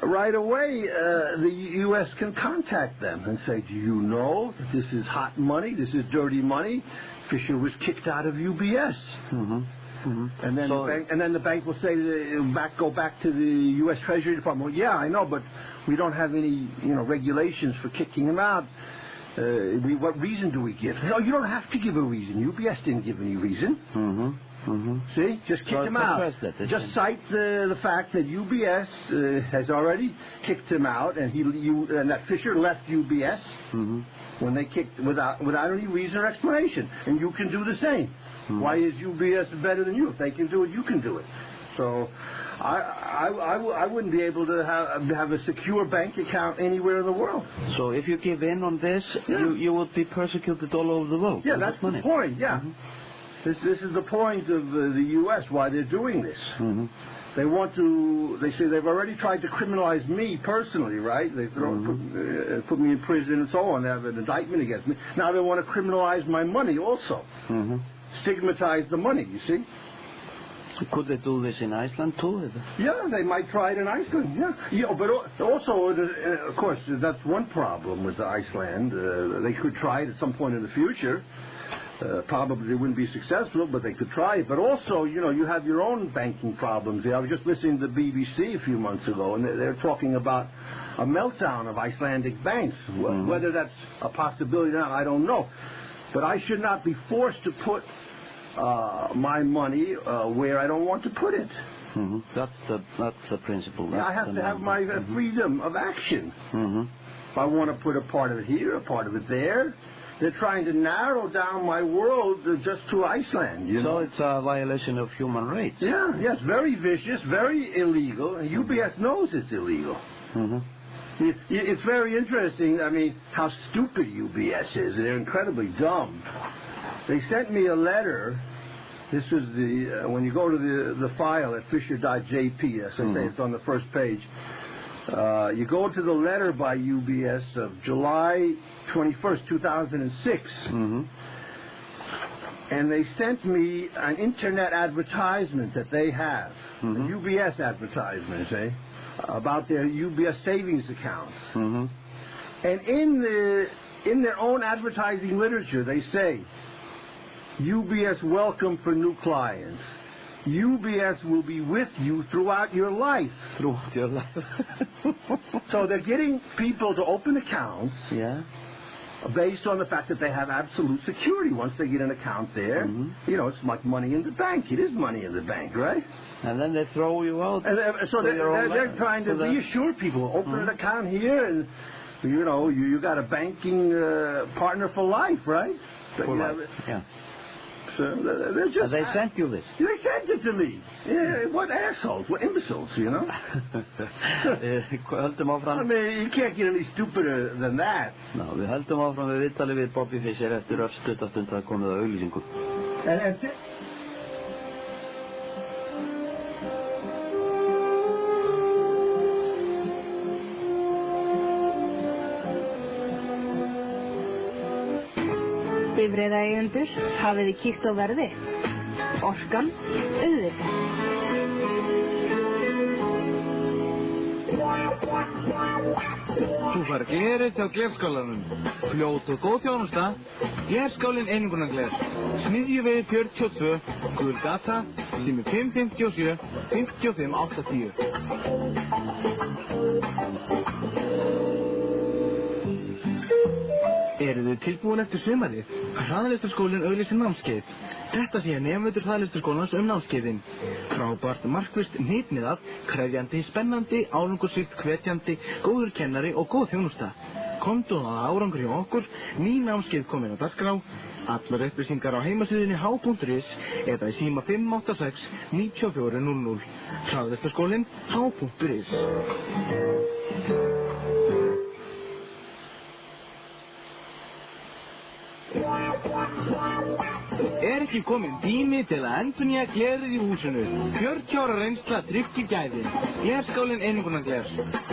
right away, the U.S. can contact them and say, do you know that this is hot money, this is dirty money? Fisher was kicked out of UBS. And then the bank will say, go back to the U.S. Treasury Department. Well, yeah, I know, but we don't have any, regulations for kicking him out. What reason do we give? No, you don't have to give a reason. UBS didn't give any reason. See? Just kick him out. Just cite the fact that UBS has already kicked him out, and that Fisher left UBS when they kicked without any reason or explanation. And you can do the same. Why is UBS better than you? If they can do it, you can do it. So I wouldn't be able to have a secure bank account anywhere in the world. So if you give in on this, you would be persecuted all over the world. Yeah, that's the point. Yeah. This is the point of the U.S., why they're doing this. They say they've already tried to criminalize me personally, right? They put me in prison and so on. They have an indictment against me. Now they want to criminalize my money also. Stigmatize the money, you see. Could they do this in Iceland too? Yeah, they might try it in Iceland, yeah, but also, of course, that's one problem with Iceland. They could try it at some point in the future. Probably they wouldn't be successful, but they could try it. But also, you have your own banking problems. I was just listening to the BBC a few months ago, and they're talking about a meltdown of Icelandic banks. Whether that's a possibility or not, I don't know. But I should not be forced to put my money where I don't want to put it. That's the principle. I have to have my freedom of action. If I want to put a part of it here, a part of it there. They're trying to narrow down my world just to Iceland, So it's a violation of human rights. Yeah, yes, very vicious, very illegal, and UBS knows it's illegal. It's very interesting, how stupid UBS is. They're incredibly dumb. They sent me a letter. This is when you go to the file at fisher.jp, as I say, it's on the first page. You go to the letter by UBS of July 21st, 2006, and they sent me an internet advertisement that they have, a UBS advertisement, about their UBS savings accounts. And in their own advertising literature, they say, UBS welcome for new clients. UBS will be with you throughout your life. Throughout your life. So they're getting people to open accounts. Yeah. Based on the fact that they have absolute security. Once they get an account there, it's like money in the bank. It is money in the bank, right? And then they throw you out. And so they're trying to reassure people. Open an account here, and you got a banking partner for life, right? For life. Yeah. So they're just. They sent you this. They sent it to me. Yeah, what assholes? What imbeciles? Höldum áfram. You can't get any stupider than that. No, við höldum áfram við viðtalið við Bobby Fischer eftir örstuttastund að komið að auglýsingu. Bifreiðaeigendur, hafið þið kíkt á verði? Orkan, auðvitað. Þú fær glerið hjá Glerskálanum. Fljót og góð þjónusta. Glerskálinn Einingunargler. Smiðjuvegi 42, Gulgata, sími 557 5580. Eru þið tilbúin eftir sumarið? Hraðlistarskólinn auglýsir námskeið. Þetta sé nemendur hraðlistarskólans námskeiðin. Frábært, markvisst, hnitmiðað, krefjandi, spennandi, árangursríkt, hvetjandi, góður kennari og góð þjónusta. Komdu að árangur hjá okkur, ný námskeið komin á dagskrá. Allar upplýsingar á heimasíðunni h.is eða í síma 586 9400. Hraðlistarskólinn h.is. Ekki kominn tími til að endurnýja glerið í húsinu. 40 ára reynsla tryggir gæði. Glerskálinn Einingunargler.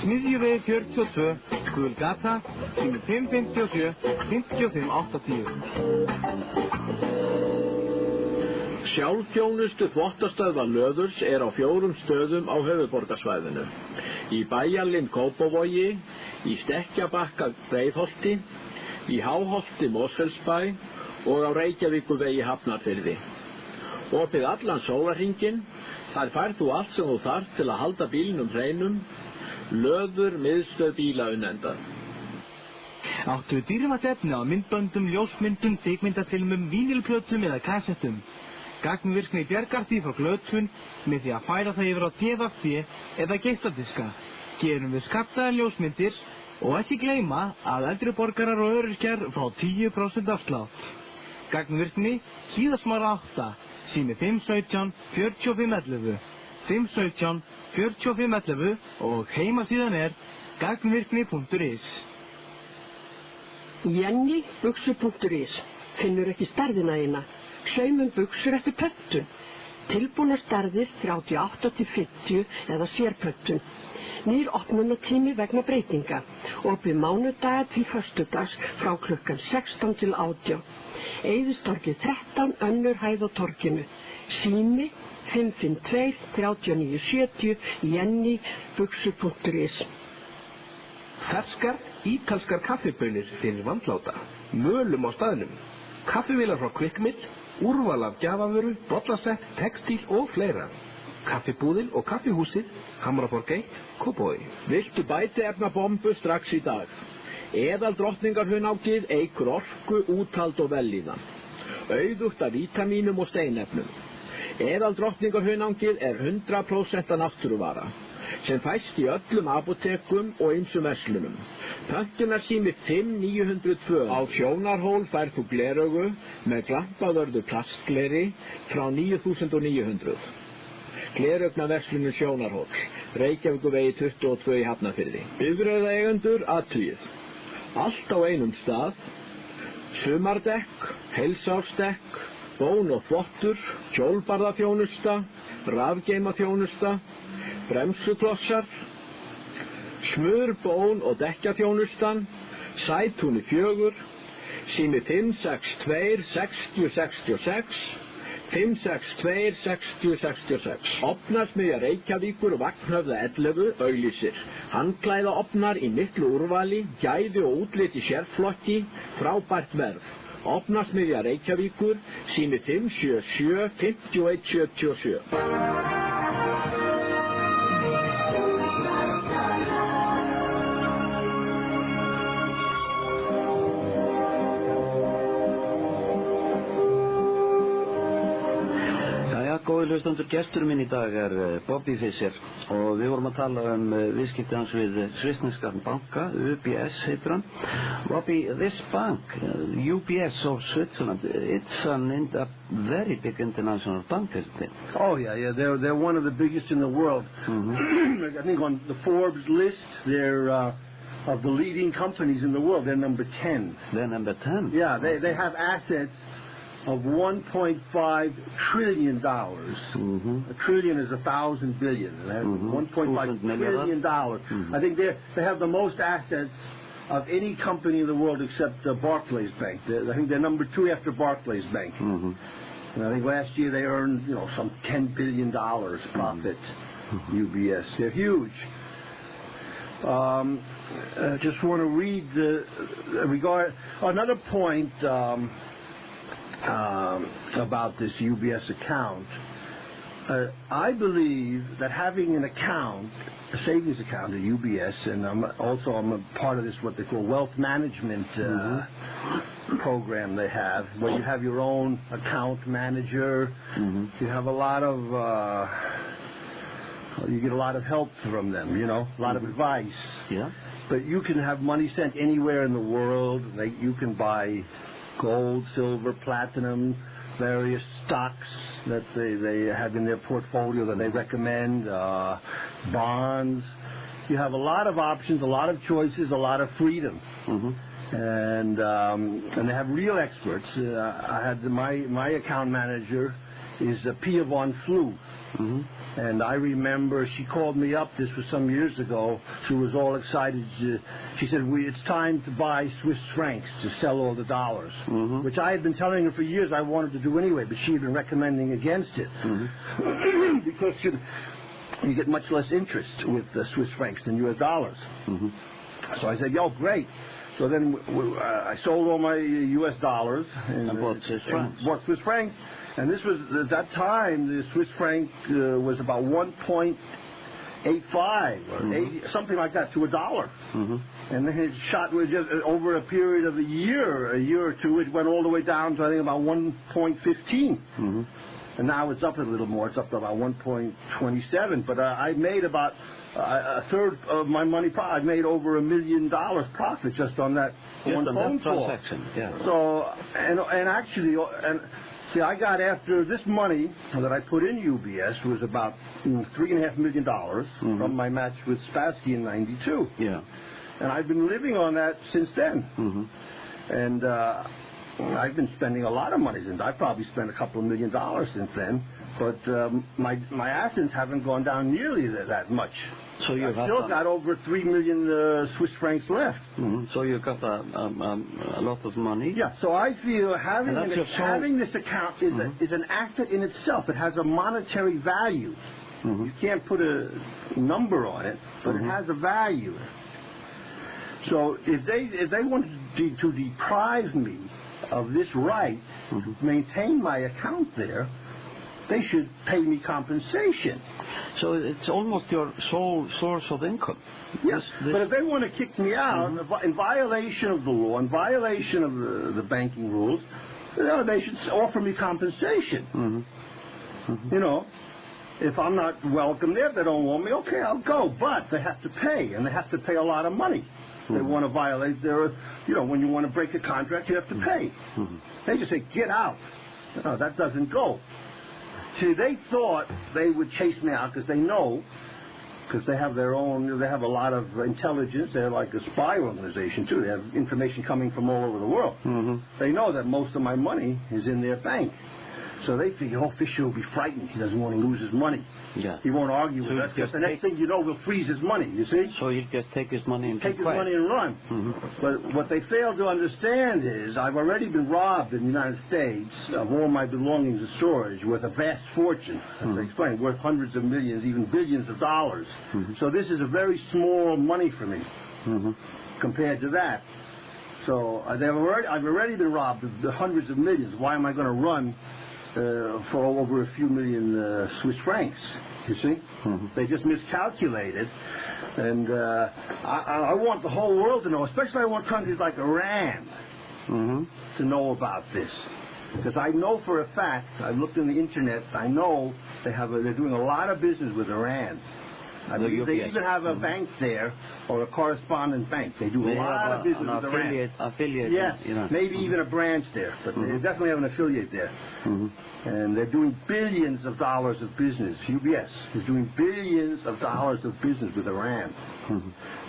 Smiðjuvegi 42, Gulgata, sími 557 5580. Sjálfþjónustu þvottastöðvar Löðurs á 4 stöðum á höfuðborgarsvæðinu. Í Bæjarlind Kópavogi, í Stekkjabakka Breiðholti, í Háholti Mosfellsbæ og á Reykjavíkurvegi Hafnarfirði. Opið allan sólarhringinn, þar færð þú allt sem þú þarft til að halda bílnum hreinum. Löður miðstöð bílaunnenda. Áttu dýrmætt efni á myndböndum, ljósmyndum, kvikmyndafilmum, vínilplötum eða kassettum. Gagnvirkni bjargar því frá glötun með því að færa það yfir á DVD eða geisladiska. Gerum við skattaðar ljósmyndir og ekki gleyma að eldri borgarar og öryrkjar fá 10% afslátt. Gagnvirkni Hlíðarsmára 8, sími 517 4511, 517 4511 og heimasíðan gagnvirkni.is. Jenny buxur.is finnur ekki stærðina eina. Saumum buxur eftir pöntun. Tilbúnar stærðir 38-50 eða sérpöntun. Nýr opnunartími vegna breytinga. Opið mánudaga til föstudags frá klukkan 16 til 18. Eiðistorgið 13, önnur hæð á torginu. Sími 552 39 70, Jenny buxur.is. Ferskar, ítalskar kaffibönir fyrir vandláta. Mölum á staðnum. Kaffivélar frá Kvikmill, úrval af gjafavöru, bollasett, textíl og fleira. Kaffibúðin og kaffihúsið, Hamraborg 1, Kópavogi. Viltu bætiefnabombu strax í dag? Eðaldrottningarhunákið eykur orku, úthald og vellíðan. Auðugt af vítamínum og steinefnum. Eðaldrottningarhunákið 100% náttúruvara, sem fæst í öllum apótekum og ýmsum verslunum. Pöntunarsími 5902. Á Sjónarhól færð þú gleraugu með glampaðörðu plastgleri frá 9900. Gleraugnarverslunum Sjónarhól, Reykjavíkurvegi 22 í Hafnarfirði. Bifreiðaeigendur athugið. Allt á einum stað. Sumardekk, heilsársdekk, bón og þvottur, hjólbarðaþjónusta, rafgeymaþjónusta, bremsuklossar, smur, bón og dekkjaþjónustan, Sætúni 4, sími 562 60 66, 562 60 66. Ofnarsmiðja Reykjavíkur Vagnhöfða 11 auglýsir. Handklæðaofnar í miklu úrvali, gæði og útlit í sérflokki, frábært verð. Ofnarsmiðja Reykjavíkur, sími 577 5177. Góði hlustendur, gestur minn í dag Bobby Fischer og við vorum að tala viðskipti hans við svissneskan banka, UBS heitir hann. Bobby, this bank, UBS of Switzerland, it's a very big international bank, isn't it? Oh yeah, they're one of the biggest in the world. Mm-hmm. I think on the Forbes list, they're of the leading companies in the world. They're number 10. They're number 10? Yeah, they have assets of $1.5 trillion. Mm-hmm. A trillion is 1,000 billion. They have $1.5 trillion. Mm-hmm. I think they have the most assets of any company in the world except Barclays Bank. I think they're number 2 after Barclays Bank. Mm-hmm. And I think last year they earned, some $10 billion profit. Mm-hmm. UBS. They're huge. Just want to read another point. About this UBS account. I believe that having an account, a savings account at UBS, and I'm a part of this, what they call wealth management program they have, where you have your own account manager. Mm-hmm. You have a lot of, you get a lot of help from them, a lot of advice. Yeah. But you can have money sent anywhere in the world. You can buy gold, silver, platinum, various stocks that they have in their portfolio that they recommend, bonds. You have a lot of options, a lot of choices, a lot of freedom. Mm-hmm. And they have real experts. I had my account manager is Pia von Flu. Mm-hmm. And I remember she called me up, this was some years ago. She was all excited. She said, it's time to buy Swiss francs to sell all the dollars, which I had been telling her for years I wanted to do anyway, but she had been recommending against it. Because you get much less interest with Swiss francs than U.S. dollars. So I said, great. So then I sold all my U.S. dollars and bought Swiss francs. Bought Swiss francs. And this was, at that time, the Swiss franc was about 1.85 or 80, something like that, to a dollar. And then it shot with just over a period of a year or two, it went all the way down to, I think, about 1.15. And now it's up a little more. It's up to about 1.27. But I made about a third of my money. I made over $1 million profit just on that one phone call. Transaction. Yeah. So and actually see, I got, after this money that I put in UBS was about $3.5 million from my match with Spassky in '92. Yeah. And I've been living on that since then. And I've been spending a lot of money since. I probably spent a couple of $1 million since then. But my assets haven't gone down nearly that much. So you I've still got over 3 million Swiss francs left. So you got a lot of money. Yeah. So I feel having this account is an asset in itself. It has a monetary value. You can't put a number on it, but it has a value. So if they want to deprive me of this right to maintain my account there, they should pay me compensation. So it's almost your sole source of income. Yes, but if they want to kick me out in violation of the law, in violation of the banking rules, they should offer me compensation. You know, if I'm not welcome there, if they don't want me, okay, I'll go. But they have to pay, and they have to pay a lot of money. They want to violate their, when you want to break a contract, you have to pay. They just say, get out. No, that doesn't go. See, they thought they would chase me out because they know, because they have their own, they have a lot of intelligence. They're like a spy organization, too. They have information coming from all over the world. They know that most of my money is in their bank. So they figure, Fisher will be frightened. He doesn't want to lose his money. Yeah. He won't argue with us, because the next thing you know, we'll freeze his money, you see? So he'll just take his money and take his money and run. But what they fail to understand is I've already been robbed in the United States of all my belongings and storage worth a vast fortune, as I explained, worth hundreds of millions, even billions of dollars. So this is a very small money for me compared to that. So I've already been robbed of the hundreds of millions. Why am I going to run for over a few million Swiss francs, you see? They just miscalculated. And I want the whole world to know, especially I want countries like Iran to know about this. Because I know for a fact, I've looked on the internet, I know they're doing a lot of business with Iran. I believe they even have a bank there, or a correspondent bank. They do a lot of business with Iran. Affiliate. Yes, maybe even a branch there, but they definitely have an affiliate there. And they're doing billions of dollars of business. UBS is doing billions of dollars of business with Iran.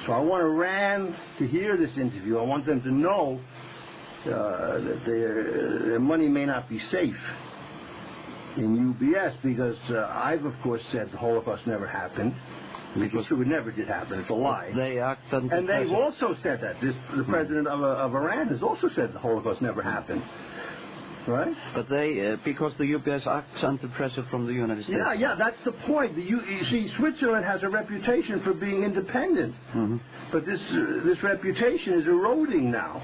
So I want Iran to hear this interview. I want them to know that their money may not be safe in UBS, because I've, of course, said the Holocaust never happened. Because it never did happen. It's a lie. And they've also said that. The president of Iran has also said the Holocaust never happened. Right? But because the UBS acts under pressure from the United States. Yeah, that's the point. You see, Switzerland has a reputation for being independent. But this reputation is eroding now.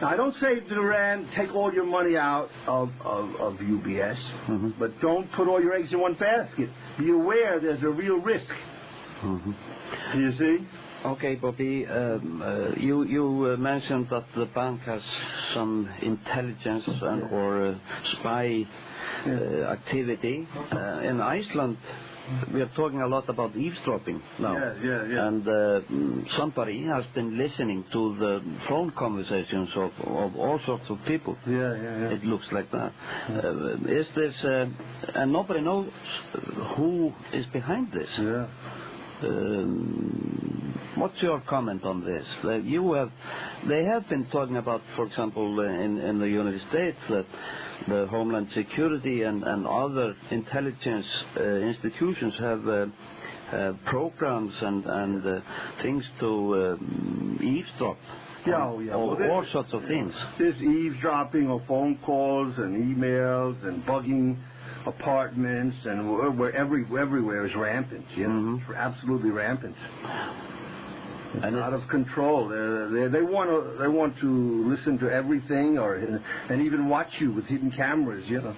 Now, I don't say to Iran, take all your money out of UBS, but don't put all your eggs in one basket. Be aware there's a real risk. Do you see? Okay, Bobby, you mentioned that the bank has some intelligence or spy activity. In Iceland, we are talking a lot about eavesdropping now. Yeah. And somebody has been listening to the phone conversations of all sorts of people. Yeah. It looks like that. Is this, and nobody knows who is behind this. What's your comment on this? They have been talking about, for example, in the United States, that the Homeland Security and other intelligence institutions have programs and things to eavesdrop. All sorts of things. There's eavesdropping of phone calls and emails and bugging apartments, and everywhere is rampant. You know, it's absolutely rampant. And out of control. They want to listen to everything, and even watch you with hidden cameras. You know.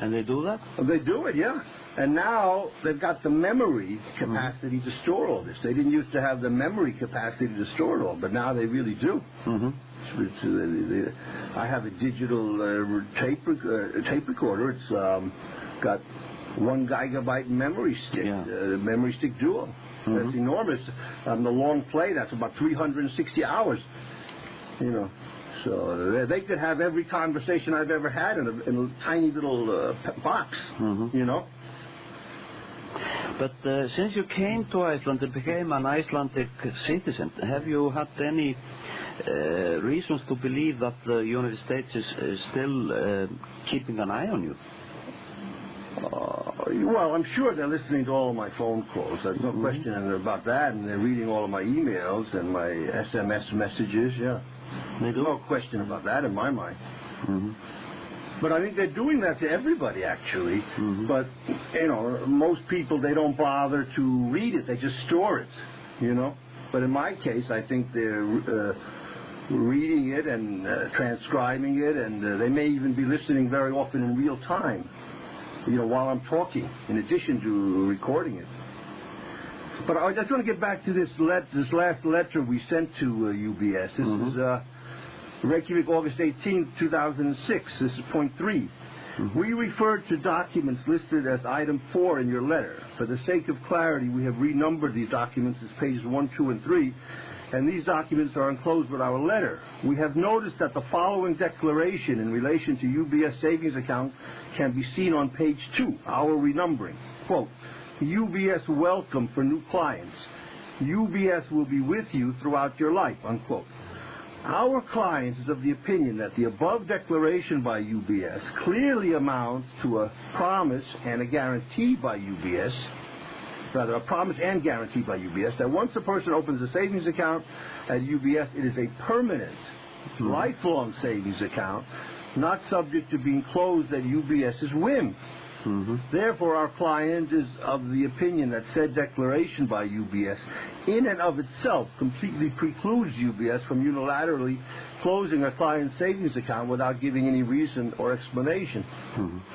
And they do that? They do it, yeah. And now they've got the memory capacity to store all this. They didn't used to have the memory capacity to store it all, but now they really do. I have a digital tape recorder. It's got 1 gigabyte memory stick, memory stick dual. That's enormous. On the long play, that's about 360 hours. You know. So they could have every conversation I've ever had in a tiny little box, you know. But since you came to Iceland and became an Icelandic citizen, have you had any reasons to believe that the United States is still keeping an eye on you? Well, I'm sure they're listening to all of my phone calls. There's no question about that, and they're reading all of my emails and my SMS messages, yeah. There's no question about that in my mind. But I think they're doing that to everybody, actually. But, you know, most people, they don't bother to read it. They just store it, you know. But in my case, I think they're reading it and transcribing it, and they may even be listening very often in real time, you know, while I'm talking, in addition to recording it. But I just want to get back to this last letter we sent to UBS. This is Reykjavik, August 18, 2006. This is point 3. We referred to documents listed as item 4 in your letter. For the sake of clarity, we have renumbered these documents as pages 1, 2, and 3, and these documents are enclosed with our letter. We have noticed that the following declaration in relation to UBS savings account can be seen on page 2, our renumbering. Quote, UBS welcome for new clients. UBS will be with you throughout your life, unquote. Our client is of the opinion that the above declaration by UBS clearly amounts to a promise and a guarantee by UBS, rather a promise and guarantee by UBS, that once a person opens a savings account at UBS, it is a permanent, lifelong savings account, not subject to being closed at UBS's whim. Therefore, our client is of the opinion that said declaration by UBS in and of itself completely precludes UBS from unilaterally closing a client's savings account without giving any reason or explanation.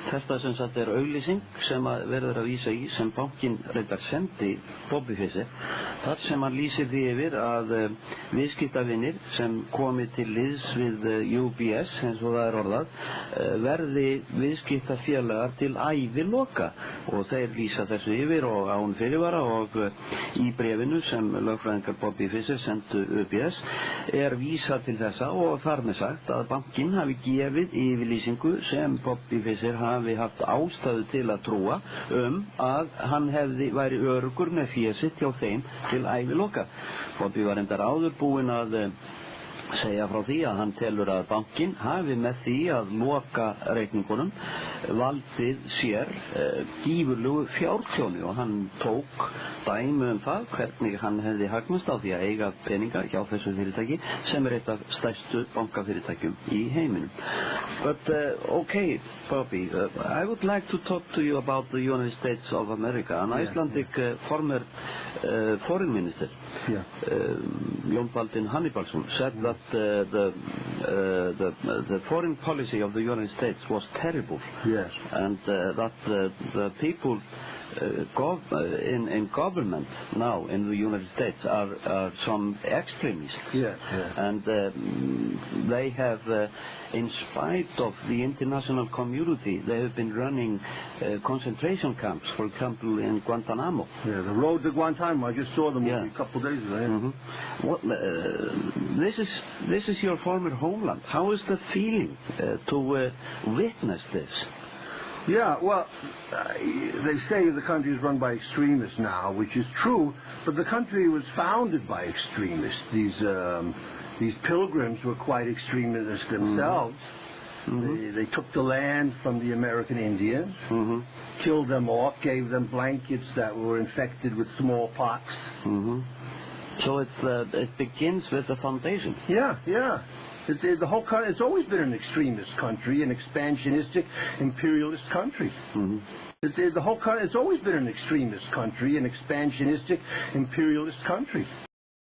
Þetta sem sagt auglýsing sem að verður að vísa í sem bankinn reyndar sendi Bobby Fischer, þar sem hann lýsir því yfir að viðskiptavinir sem komi til liðs við UBS, eins og það orðað, verði viðskiptafélagar til æviloka, og þeir lýsa þessu yfir og án fyrirvara, og í brefinu sem lögfræðingar Bobby Fischer sendu UBS vísa til þessa, og þar með sagt að bankinn hafi gefið yfirlýsingu sem Bobby Fischer hafi haft ástæðu til að trúa að hann væri öruggur með féð sitt hjá þeim til æviloka. Bobby var reyndar áður búinn að segja frá því að hann telur að bankinn hafi með því að loka reikningunum valdið sér gífurlegu fjártjóni, og hann tók dæmi það hvernig hann hefði hagnast á því að eiga peninga hjá þessu fyrirtæki sem eitt af stærstu bankafyrirtækjum í heiminum. But okay, Bobby, I would like to talk to you about the United States of America. An Icelandic former foreign minister, Jón Baldvin Hannibalsson, said that the foreign policy of the United States was terrible, and that the people in government now in the United States are some extremists, and they have, in spite of the international community, they have been running concentration camps, for example, in Guantanamo. The road to Guantanamo, I just saw them a couple of days ago. This is your former homeland. How is the feeling to witness this? Yeah, well, they say the country is run by extremists now, which is true, but the country was founded by extremists. These pilgrims were quite extremist themselves. They took the land from the American Indians, killed them off, gave them blankets that were infected with smallpox. So it begins with the foundation. Yeah. The whole country, it's always been an extremist country, an expansionistic, imperialist country. The whole country, it's always been an extremist country, an expansionistic, imperialist country.